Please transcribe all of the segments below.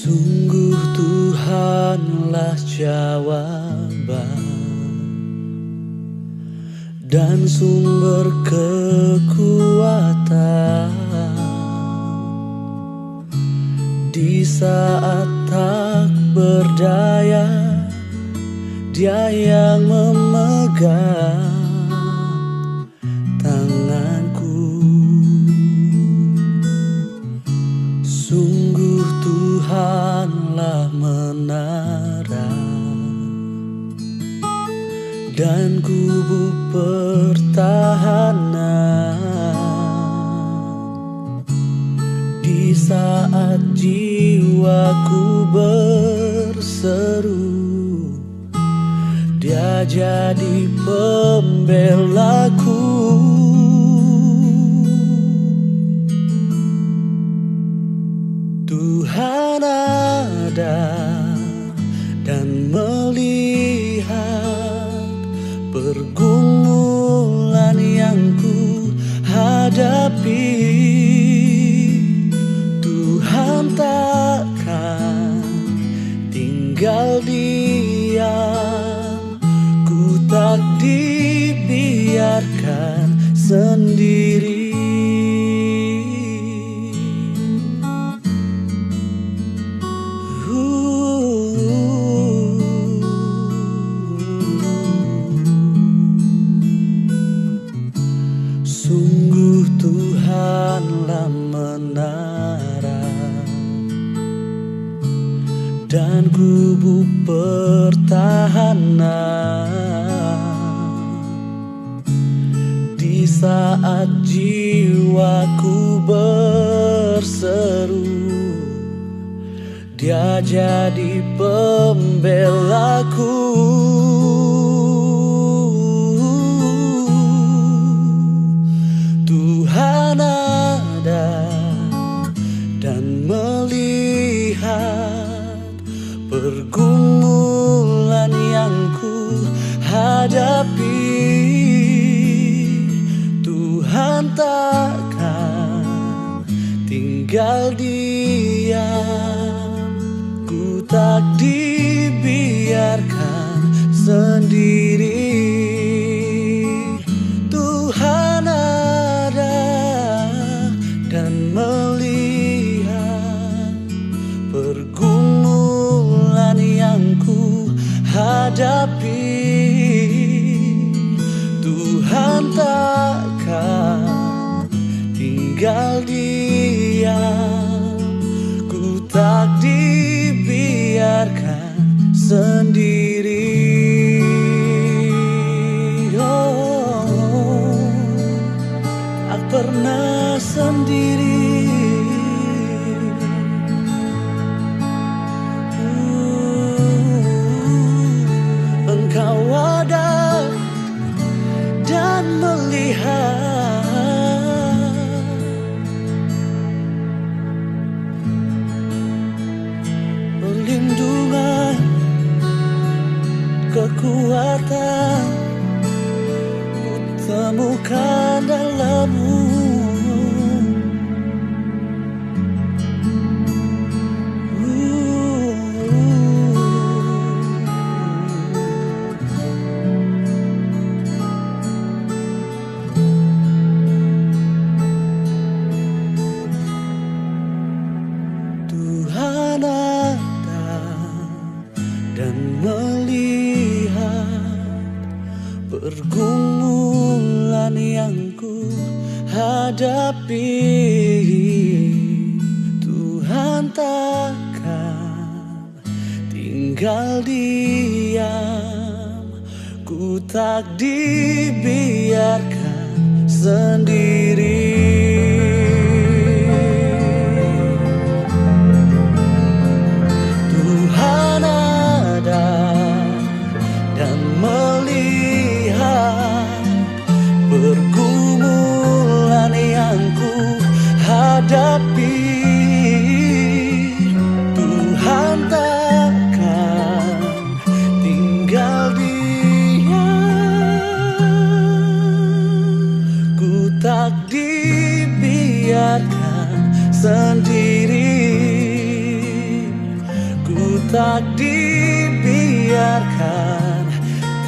Sungguh Tuhanlah jawaban dan sumber kekuatan di saat tak berdaya. Dia yang memegang tanganku. Sungguh Tuhanlah menara dan kubu pertahanan di saat jiwaku berseru. Dia jadi pembelaku. Tuhan ada dan melihat pergumulan yang ku hadapi. Tuhan takkan tinggal diam, ku tak dibiarkan sendiri. Sungguh Tuhanlah menara dan kubu pertahanan di saat jiwaku berseru. Dia jadi pembelaku. Tuhan ada dan melihat pergumulan yang ku hadapi. Tuhan takkan tinggal diam, ku tak dibiarkan sendiri. Tuhan ada dan melihat pergumulan yang ku hadapi. Tuhan takkan tinggal diam, ku tak dibiarkan sendiri. Oh, tak pernah sendiri. Engkau ada dan melihat perlindungan, kekuatan ku temukan dalam-Mu. Tuhan ada dan melihat pergumulan yang ku hadapi. Tuhan takkan tinggal diam, ku tak dibiarkan sendiri. Tuhan tak dibiarkan,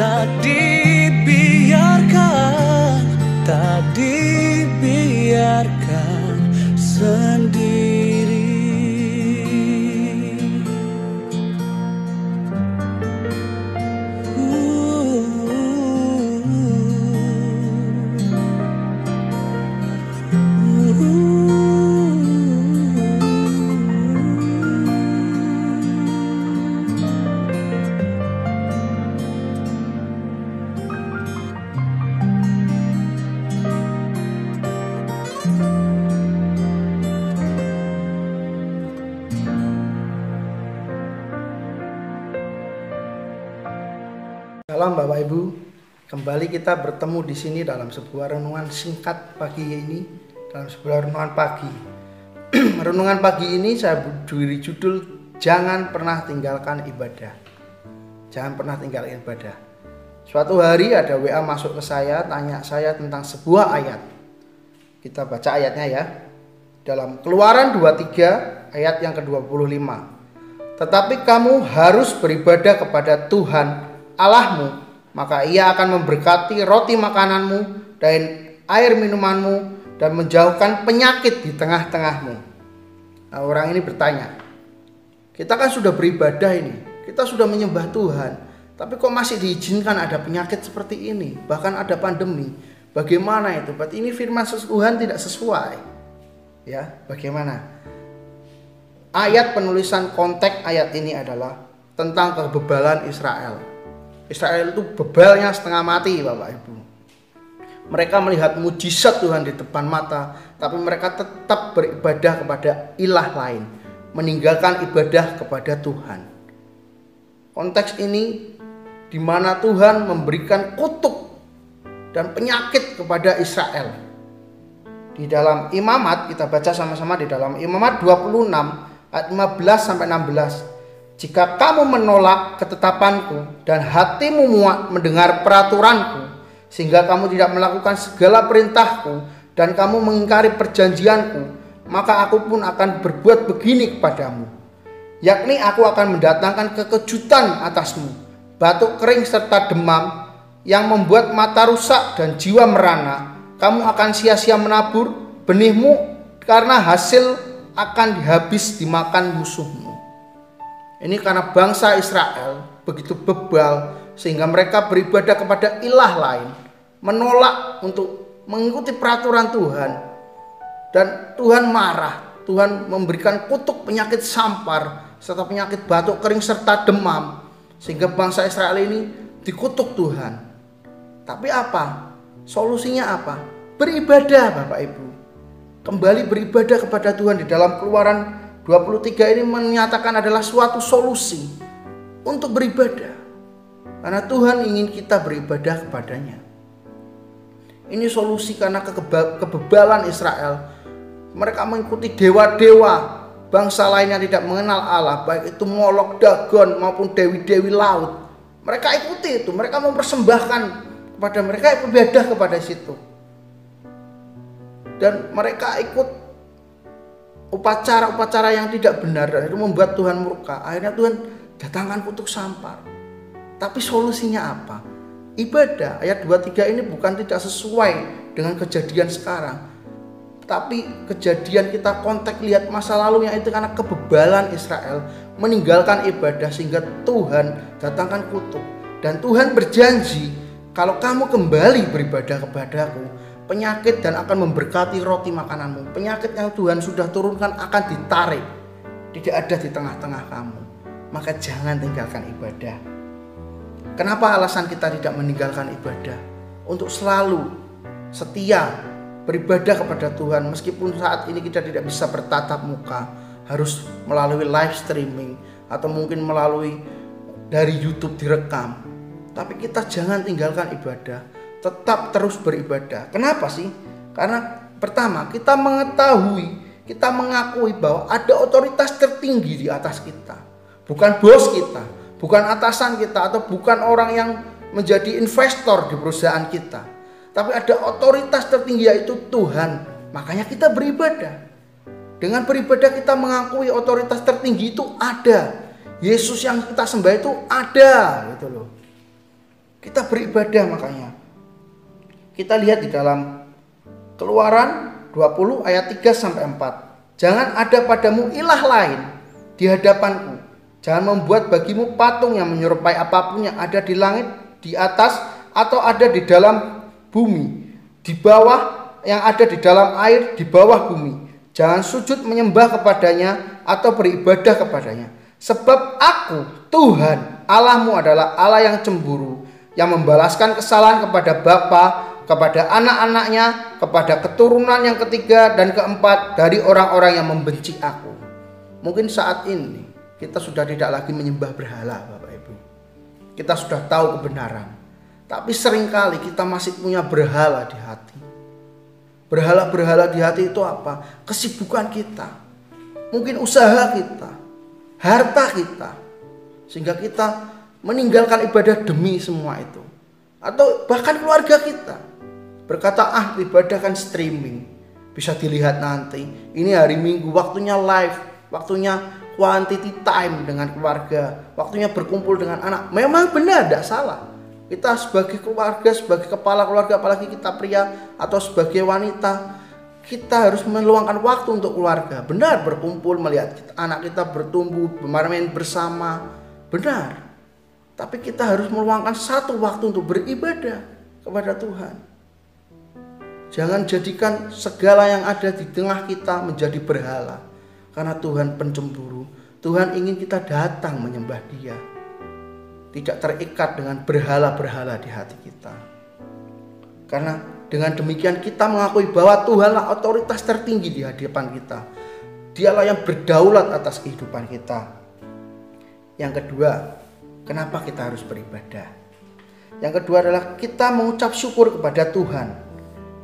tak dibiarkan, tak dibiarkan sendiri. Salam Bapak Ibu, kembali kita bertemu di sini dalam sebuah renungan singkat pagi ini, dalam sebuah renungan pagi. Renungan pagi ini saya beri judul Jangan Pernah Tinggalkan Ibadah. Jangan pernah tinggalkan ibadah. Suatu hari ada WA masuk ke saya, tanya saya tentang sebuah ayat. Kita baca ayatnya ya. Dalam Keluaran 23 ayat yang ke-25. Tetapi kamu harus beribadah kepada Tuhan Allahmu, maka Ia akan memberkati roti makananmu dan air minumanmu dan menjauhkan penyakit di tengah-tengahmu. Nah, orang ini bertanya, kita kan sudah beribadah ini, kita sudah menyembah Tuhan, tapi kok masih diizinkan ada penyakit seperti ini, bahkan ada pandemi? Bagaimana itu? Berarti ini firman Tuhan tidak sesuai. Ya, bagaimana? Ayat penulisan konteks ayat ini adalah tentang kebebalan Israel. Israel itu bebalnya setengah mati, Bapak Ibu. Mereka melihat mujizat Tuhan di depan mata, tapi mereka tetap beribadah kepada ilah lain, meninggalkan ibadah kepada Tuhan. Konteks ini di mana Tuhan memberikan kutuk dan penyakit kepada Israel. Di dalam Imamat, kita baca sama-sama di dalam Imamat 26 ayat 15 sampai 16. Jika kamu menolak ketetapanku dan hatimu muak mendengar peraturanku, sehingga kamu tidak melakukan segala perintahku dan kamu mengingkari perjanjianku, maka aku pun akan berbuat begini kepadamu. Yakni aku akan mendatangkan kekejutan atasmu, batuk kering serta demam yang membuat mata rusak dan jiwa merana. Kamu akan sia-sia menabur benihmu karena hasil akan habis dimakan musuhmu. Ini karena bangsa Israel begitu bebal sehingga mereka beribadah kepada ilah lain, menolak untuk mengikuti peraturan Tuhan, dan Tuhan marah. Tuhan memberikan kutuk penyakit sampar serta penyakit batuk kering serta demam, sehingga bangsa Israel ini dikutuk Tuhan. Tapi apa? Solusinya apa? Beribadah, Bapak Ibu. Kembali beribadah kepada Tuhan. Di dalam Keluaran 23 ini menyatakan adalah suatu solusi untuk beribadah. Karena Tuhan ingin kita beribadah kepadanya. Ini solusi karena kebebalan Israel. Mereka mengikuti dewa-dewa bangsa lain yang tidak mengenal Allah, baik itu Molok, Dagon maupun dewi-dewi laut. Mereka ikuti itu, mereka mempersembahkan kepada mereka, ibadah kepada situ. Dan mereka ikut upacara-upacara yang tidak benar, dan itu membuat Tuhan murka. Akhirnya Tuhan datangkan kutuk sampar. Tapi solusinya apa? Ibadah. Ayat 23 ini bukan tidak sesuai dengan kejadian sekarang, tapi kejadian kita konteks lihat masa lalunya itu karena kebebalan Israel meninggalkan ibadah sehingga Tuhan datangkan kutuk. Dan Tuhan berjanji, kalau kamu kembali beribadah kepadaku, penyakit dan akan memberkati roti makananmu. Penyakit yang Tuhan sudah turunkan akan ditarik, tidak ada di tengah-tengah kamu. Maka jangan tinggalkan ibadah. Kenapa alasan kita tidak meninggalkan ibadah? Untuk selalu setia beribadah kepada Tuhan, meskipun saat ini kita tidak bisa bertatap muka, harus melalui live streaming atau mungkin melalui dari YouTube direkam. Tapi kita jangan tinggalkan ibadah, tetap terus beribadah. Kenapa sih? Karena pertama, kita mengakui bahwa ada otoritas tertinggi di atas kita. Bukan bos kita, bukan atasan kita, atau bukan orang yang menjadi investor di perusahaan kita. Tapi ada otoritas tertinggi, yaitu Tuhan. Makanya kita beribadah. Dengan beribadah kita mengakui otoritas tertinggi itu ada, Yesus yang kita sembah itu ada gitu loh. Kita beribadah makanya. Kita lihat di dalam Keluaran 20 ayat 3 sampai 4. Jangan ada padamu ilah lain di hadapanku. Jangan membuat bagimu patung yang menyerupai apapun yang ada di langit, di atas, atau ada di dalam bumi, di bawah, yang ada di dalam air, di bawah bumi. Jangan sujud menyembah kepadanya atau beribadah kepadanya. Sebab aku, Tuhan, Allahmu adalah Allah yang cemburu, yang membalaskan kesalahan kepada bapa, kepada anak-anaknya, kepada keturunan yang ketiga dan keempat dari orang-orang yang membenci aku. Mungkin saat ini kita sudah tidak lagi menyembah berhala, Bapak Ibu. Kita sudah tahu kebenaran. Tapi seringkali kita masih punya berhala di hati. Berhala-berhala di hati itu apa? Kesibukan kita. Mungkin usaha kita, harta kita. Sehingga kita meninggalkan ibadah demi semua itu. Atau bahkan keluarga kita berkata, ibadah kan streaming, bisa dilihat nanti. Ini hari Minggu, waktunya live, waktunya quantity time dengan keluarga, waktunya berkumpul dengan anak. Memang benar, tidak salah. Kita sebagai keluarga, sebagai kepala keluarga, apalagi kita pria atau sebagai wanita, kita harus meluangkan waktu untuk keluarga. Benar, berkumpul, melihat anak kita bertumbuh, bermain bersama. Benar. Tapi kita harus meluangkan satu waktu untuk beribadah kepada Tuhan. Jangan jadikan segala yang ada di tengah kita menjadi berhala. Karena Tuhan pencemburu. Tuhan ingin kita datang menyembah Dia. Tidak terikat dengan berhala-berhala di hati kita. Karena dengan demikian kita mengakui bahwa Tuhanlah otoritas tertinggi di hadapan kita. Dialah yang berdaulat atas kehidupan kita. Yang kedua, kenapa kita harus beribadah? Yang kedua adalah kita mengucap syukur kepada Tuhan.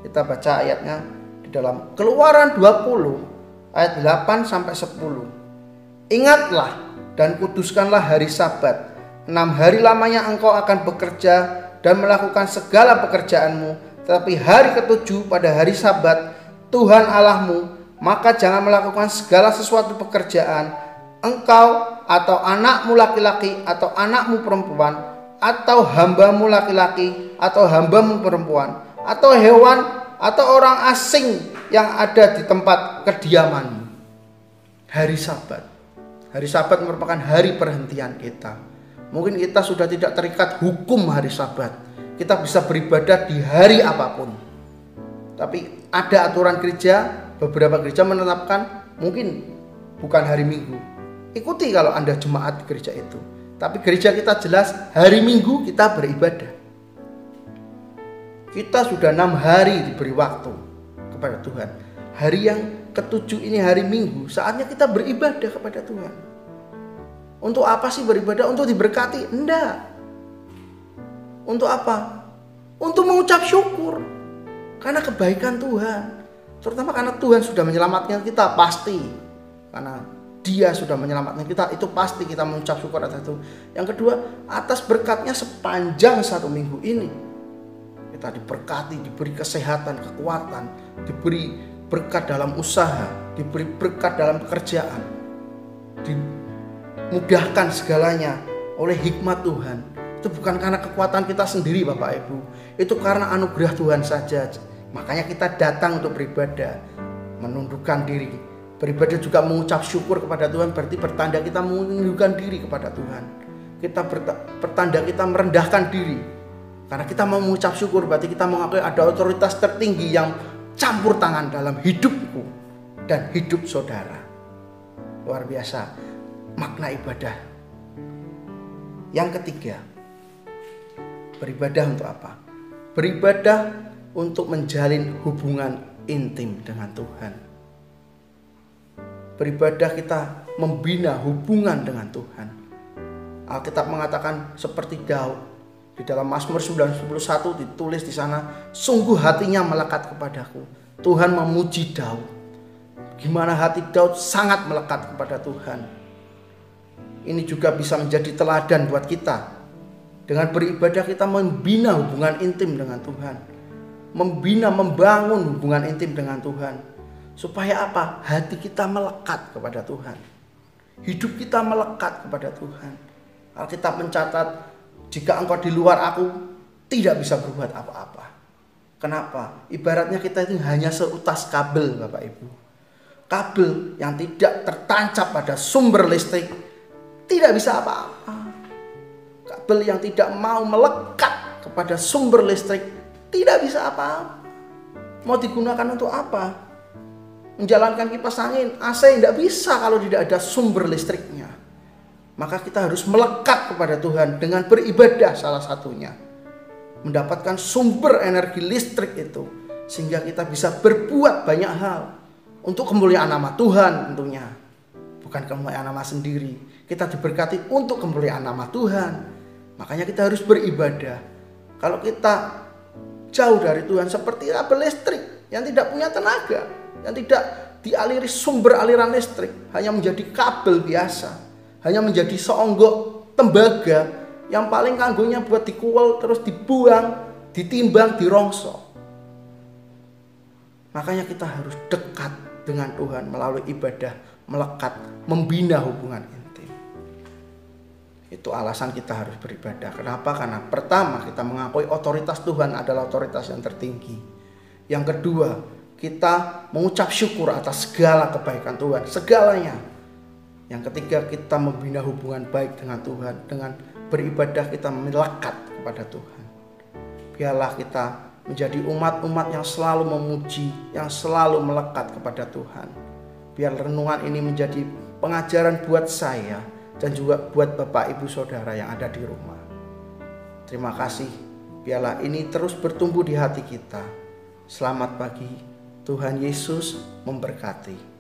Kita baca ayatnya di dalam Keluaran 20 ayat 8 sampai 10. Ingatlah dan kuduskanlah hari Sabat. 6 hari lamanya engkau akan bekerja dan melakukan segala pekerjaanmu. Tetapi hari ketujuh pada hari Sabat Tuhan Allahmu, maka jangan melakukan segala sesuatu pekerjaan engkau atau anakmu laki-laki atau anakmu perempuan atau hambamu laki-laki atau hambamu perempuan atau hewan atau orang asing yang ada di tempat kediamanmu. Hari Sabat. Hari Sabat merupakan hari perhentian kita. Mungkin kita sudah tidak terikat hukum hari Sabat. Kita bisa beribadah di hari apapun. Tapi ada aturan gereja, beberapa gereja menetapkan mungkin bukan hari Minggu. Ikuti kalau Anda jemaat di gereja itu. Tapi gereja kita jelas hari Minggu kita beribadah. Kita sudah 6 hari diberi waktu kepada Tuhan. Hari yang ketujuh ini hari Minggu, saatnya kita beribadah kepada Tuhan. Untuk apa sih beribadah? Untuk diberkati? Enggak. Untuk apa? Untuk mengucap syukur. Karena kebaikan Tuhan. Terutama karena Tuhan sudah menyelamatkan kita, pasti. Karena Dia sudah menyelamatkan kita, itu pasti kita mengucap syukur atas itu. Yang kedua, atas berkatnya sepanjang 1 minggu ini. Kita diberkati, diberi kesehatan, kekuatan, diberi berkat dalam usaha, diberi berkat dalam pekerjaan, dimudahkan segalanya oleh hikmat Tuhan. Itu bukan karena kekuatan kita sendiri, Bapak Ibu. Itu karena anugerah Tuhan saja. Makanya kita datang untuk beribadah, menundukkan diri. Beribadah juga mengucap syukur kepada Tuhan, berarti pertanda kita menundukkan diri kepada Tuhan. Kita pertanda kita merendahkan diri. Karena kita mau mengucap syukur, berarti kita mengakui ada otoritas tertinggi yang campur tangan dalam hidupku dan hidup saudara. Luar biasa makna ibadah. Yang ketiga, beribadah untuk apa? Beribadah untuk menjalin hubungan intim dengan Tuhan. Beribadah kita membina hubungan dengan Tuhan. Alkitab mengatakan seperti Daud. Di dalam Mazmur 91 ditulis di sana, sungguh hatinya melekat kepadaku. Tuhan memuji Daud. Gimana hati Daud sangat melekat kepada Tuhan. Ini juga bisa menjadi teladan buat kita. Dengan beribadah kita membina hubungan intim dengan Tuhan. Membangun hubungan intim dengan Tuhan. Supaya apa? Hati kita melekat kepada Tuhan. Hidup kita melekat kepada Tuhan. Alkitab mencatat, jika engkau di luar aku, tidak bisa berbuat apa-apa. Kenapa? Ibaratnya kita itu hanya seutas kabel, Bapak Ibu. Kabel yang tidak tertancap pada sumber listrik, tidak bisa apa-apa. Kabel yang tidak mau melekat kepada sumber listrik, tidak bisa apa-apa. Mau digunakan untuk apa? Menjalankan kipas angin, AC tidak bisa kalau tidak ada sumber listriknya. Maka kita harus melekat kepada Tuhan dengan beribadah salah satunya. Mendapatkan sumber energi listrik itu. Sehingga kita bisa berbuat banyak hal. Untuk kemuliaan nama Tuhan tentunya. Bukan kemuliaan nama sendiri. Kita diberkati untuk kemuliaan nama Tuhan. Makanya kita harus beribadah. Kalau kita jauh dari Tuhan seperti kabel listrik yang tidak punya tenaga, yang tidak dialiri sumber aliran listrik, hanya menjadi kabel biasa, hanya menjadi seonggok tembaga yang paling kanggonya buat dikuel terus dibuang, ditimbang, dirongsok. Makanya kita harus dekat dengan Tuhan melalui ibadah, melekat, membina hubungan intim. Itu alasan kita harus beribadah. Kenapa? Karena pertama, kita mengakui otoritas Tuhan adalah otoritas yang tertinggi. Yang kedua, kita mengucap syukur atas segala kebaikan Tuhan, segalanya. Yang ketiga, kita membina hubungan baik dengan Tuhan. Dengan beribadah kita melekat kepada Tuhan. Biarlah kita menjadi umat-umat yang selalu memuji, yang selalu melekat kepada Tuhan. Biar renungan ini menjadi pengajaran buat saya dan juga buat Bapak Ibu Saudara yang ada di rumah. Terima kasih. Biarlah ini terus bertumbuh di hati kita. Selamat pagi. Tuhan Yesus memberkati.